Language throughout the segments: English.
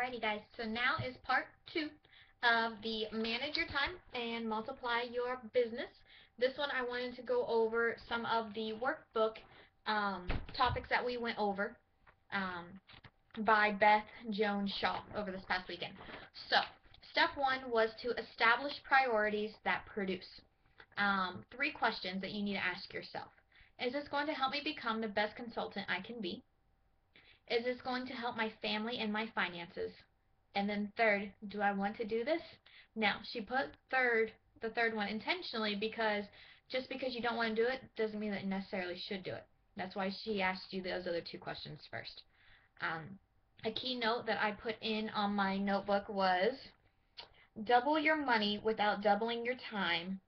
Alrighty guys, so now is part 2 of the manage your time and multiply your business. This one I wanted to go over some of the workbook topics that we went over by Beth Jones Shaw over this past weekend. So, step 1 was to establish priorities that produce. 3 questions that you need to ask yourself. Is this going to help me become the best consultant I can be? Is this going to help my family and my finances? And then third, do I want to do this? Now, she put the third one intentionally because just because you don't want to do it doesn't mean that you necessarily should do it. That's why she asked you those other 2 questions first. A key note that I put in on my notebook was double your money without doubling your time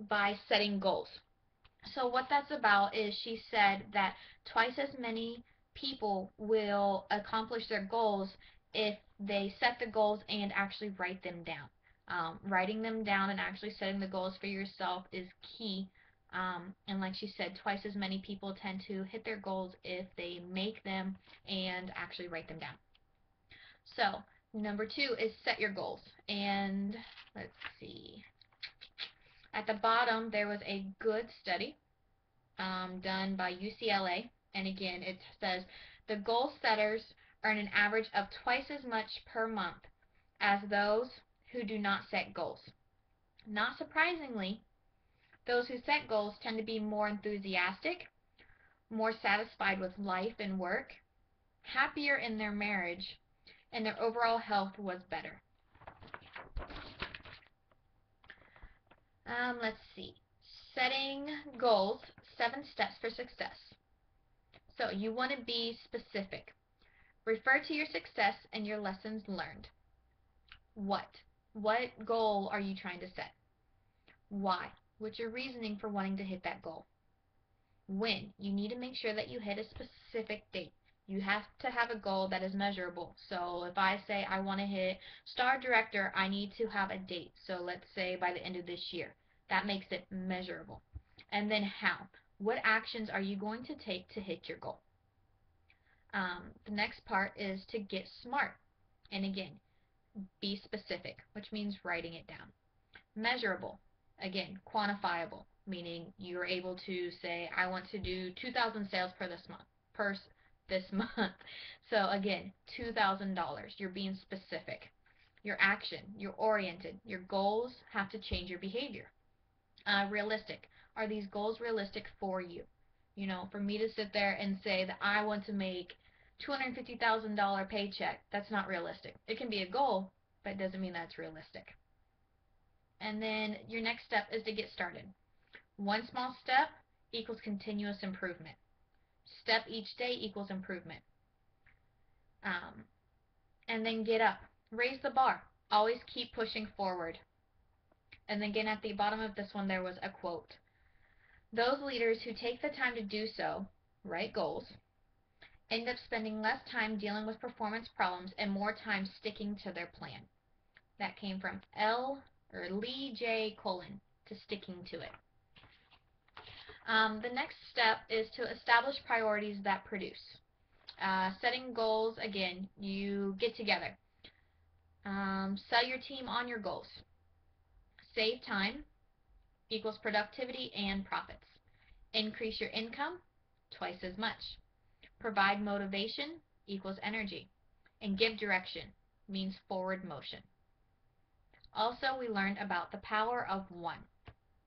by setting goals. So what that's about is she said that twice as many people will accomplish their goals if they set the goals and actually write them down. Writing them down and actually setting the goals for yourself is key. And like she said, twice as many people tend to hit their goals if they make them and actually write them down. So, number 2 is set your goals. And let's see. At the bottom, there was a good study done by UCLA. And again, it says the goal setters earn an average of twice as much per month as those who do not set goals. Not surprisingly, those who set goals tend to be more enthusiastic, more satisfied with life and work, happier in their marriage, and their overall health was better. Let's see. Setting goals, 7 steps for success. So you want to be specific. Refer to your success and your lessons learned. What? What goal are you trying to set? Why? What's your reasoning for wanting to hit that goal? When? You need to make sure that you hit a specific date. You have to have a goal that is measurable. So if I say I want to hit star director, I need to have a date. So let's say by the end of this year. That makes it measurable. And then how? What actions are you going to take to hit your goal? The next part is to get smart. And again, be specific, which means writing it down. Measurable. Again, quantifiable, meaning you're able to say, I want to do 2,000 sales this month. So again, $2,000. You're being specific. Your action, you're oriented. Your goals have to change your behavior. Realistic. Are these goals realistic for you? You know, for me to sit there and say that I want to make $250,000 paycheck, that's not realistic. It can be a goal, but it doesn't mean that's realistic. And then your next step is to get started. One small step equals continuous improvement. Step each day equals improvement. And then get up. Raise the bar. Always keep pushing forward. And then again, at the bottom of this one, there was a quote. Those leaders who take the time to do so, write goals, end up spending less time dealing with performance problems and more time sticking to their plan. That came from Lee J. Colin, to sticking to it. The next step is to establish priorities that produce. Setting goals, again, you get together. Sell your team on your goals. Save time equals productivity and profits. Increase your income, twice as much. Provide motivation equals energy. And give direction means forward motion. Also, we learned about the power of 1.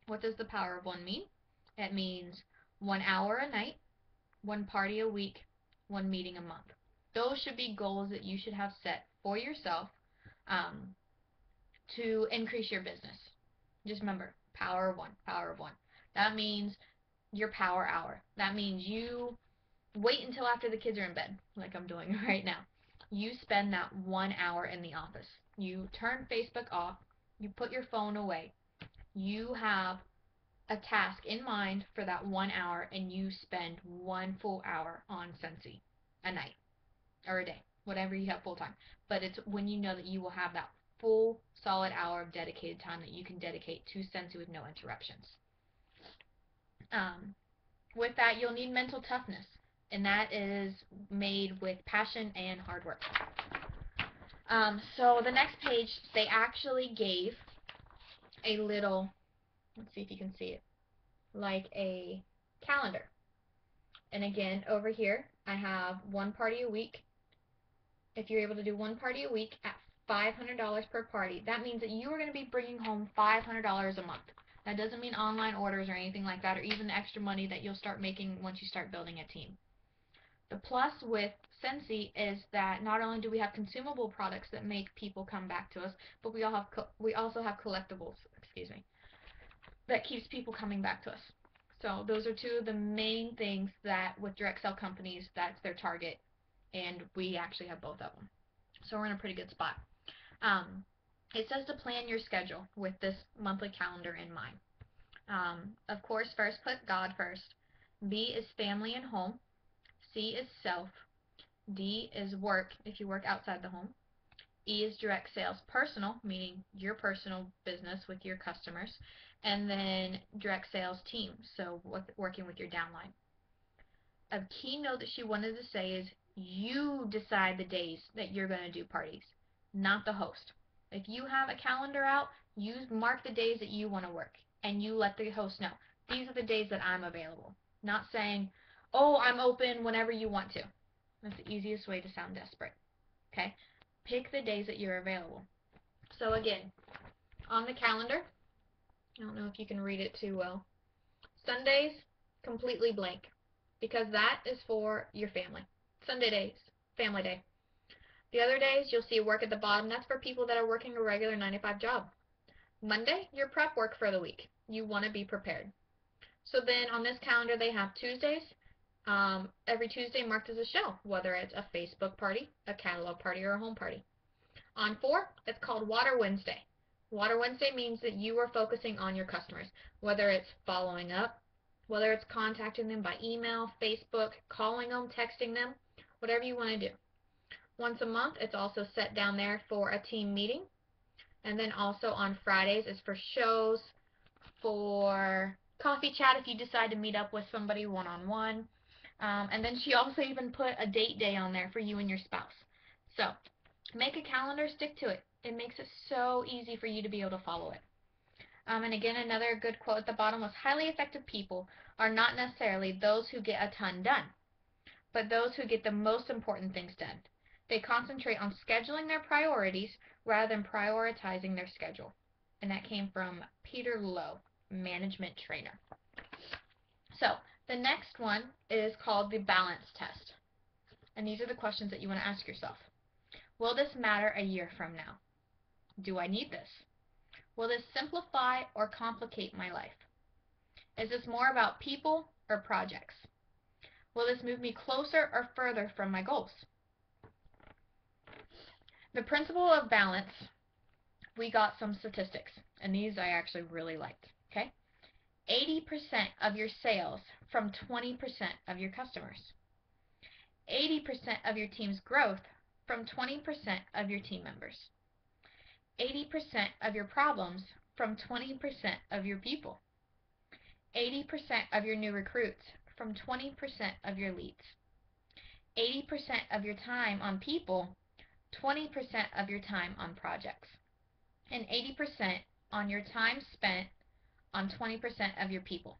What does the power of 1 mean? It means 1 hour a night, 1 party a week, 1 meeting a month. Those should be goals that you should have set for yourself to increase your business. Just remember, power of 1, power of 1. That means your power hour. That means you wait until after the kids are in bed, like I'm doing right now. You spend that 1 hour in the office. You turn Facebook off. You put your phone away. You have a task in mind for that 1 hour, and you spend 1 full hour on Scentsy a night or a day, whatever you have full time. But it's when you know that you will have that full solid hour of dedicated time that you can dedicate to Scentsy with no interruptions. With that, you'll need mental toughness, and that is made with passion and hard work. So the next page, they actually gave a little, let's see if you can see it, like a calendar. And again, over here, I have one party a week. If you're able to do one party a week at $500 per party, that means that you are going to be bringing home $500 a month. That doesn't mean online orders or anything like that, or even the extra money that you'll start making once you start building a team. The plus with Scentsy is that not only do we have consumable products that make people come back to us, but we also have collectibles, that keeps people coming back to us. So those are two of the main things that with direct sell companies, that's their target, and we actually have both of them. So we're in a pretty good spot. It says to plan your schedule with this monthly calendar in mind. Of course, first put God first. B is family and home. C is self. D is work if you work outside the home. E is direct sales, personal, meaning your personal business with your customers. And then direct sales team, so working with your downline. A key note that she wanted to say is you decide the days that you're going to do parties, not the host. If you have a calendar out, you mark the days that you want to work, and you let the host know. These are the days that I'm available. Not saying, oh, I'm open whenever you want to. That's the easiest way to sound desperate. Okay? Pick the days that you're available. So again, on the calendar, I don't know if you can read it too well. Sundays, completely blank, because that is for your family. Sunday days, family day. The other days, you'll see work at the bottom. That's for people that are working a regular 9-to-5 job. Monday, your prep work for the week. You want to be prepared. So then on this calendar, they have Tuesdays. Every Tuesday marked as a show, whether it's a Facebook party, a catalog party, or a home party. On 4, it's called Water Wednesday. Water Wednesday means that you are focusing on your customers, whether it's following up, whether it's contacting them by email, Facebook, calling them, texting them, whatever you want to do. Once a month, it's also set down there for a team meeting. And then also on Fridays is for shows, for coffee chat if you decide to meet up with somebody one-on-one. And then she also even put a date day on there for you and your spouse. So make a calendar, stick to it. It makes it so easy for you to be able to follow it. And again, another good quote at the bottom was, highly effective people are not necessarily those who get a ton done, but those who get the most important things done. They concentrate on scheduling their priorities rather than prioritizing their schedule. And that came from Peter Lowe, management trainer. So the next one is called the balance test. And these are the questions that you want to ask yourself. Will this matter a year from now? Do I need this? Will this simplify or complicate my life? Is this more about people or projects? Will this move me closer or further from my goals? The principle of balance, we got some statistics, and these I actually really liked. Okay? 80% of your sales from 20% of your customers. 80% of your team's growth from 20% of your team members. 80% of your problems from 20% of your people. 80% of your new recruits from 20% of your leads. 80% of your time on people, 20% of your time on projects. And 80% on your time spent on 20% of your people.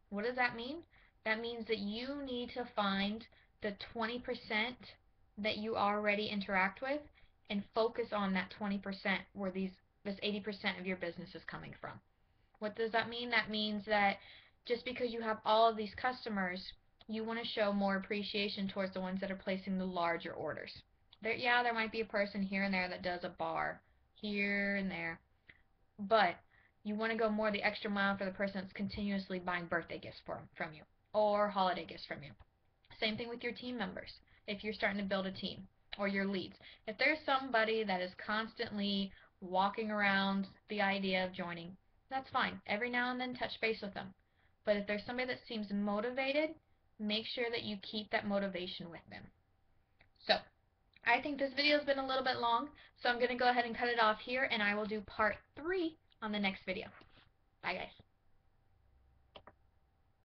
What does that mean? That means that you need to find the 20% that you already interact with and focus on that 20% where this 80% of your business is coming from. What does that mean? That means that just because you have all of these customers, you want to show more appreciation towards the ones that are placing the larger orders. There might be a person here and there that does a bar here and there, but you want to go more the extra mile for the person that's continuously buying birthday gifts from you or holiday gifts from you. Same thing with your team members. If you're starting to build a team or your leads, if there's somebody that is constantly walking around the idea of joining, that's fine. Every now and then touch base with them. But if there's somebody that seems motivated, make sure that you keep that motivation with them. So I think this video has been a little bit long, so I'm going to go ahead and cut it off here, and I will do part 3 on the next video. Bye, guys.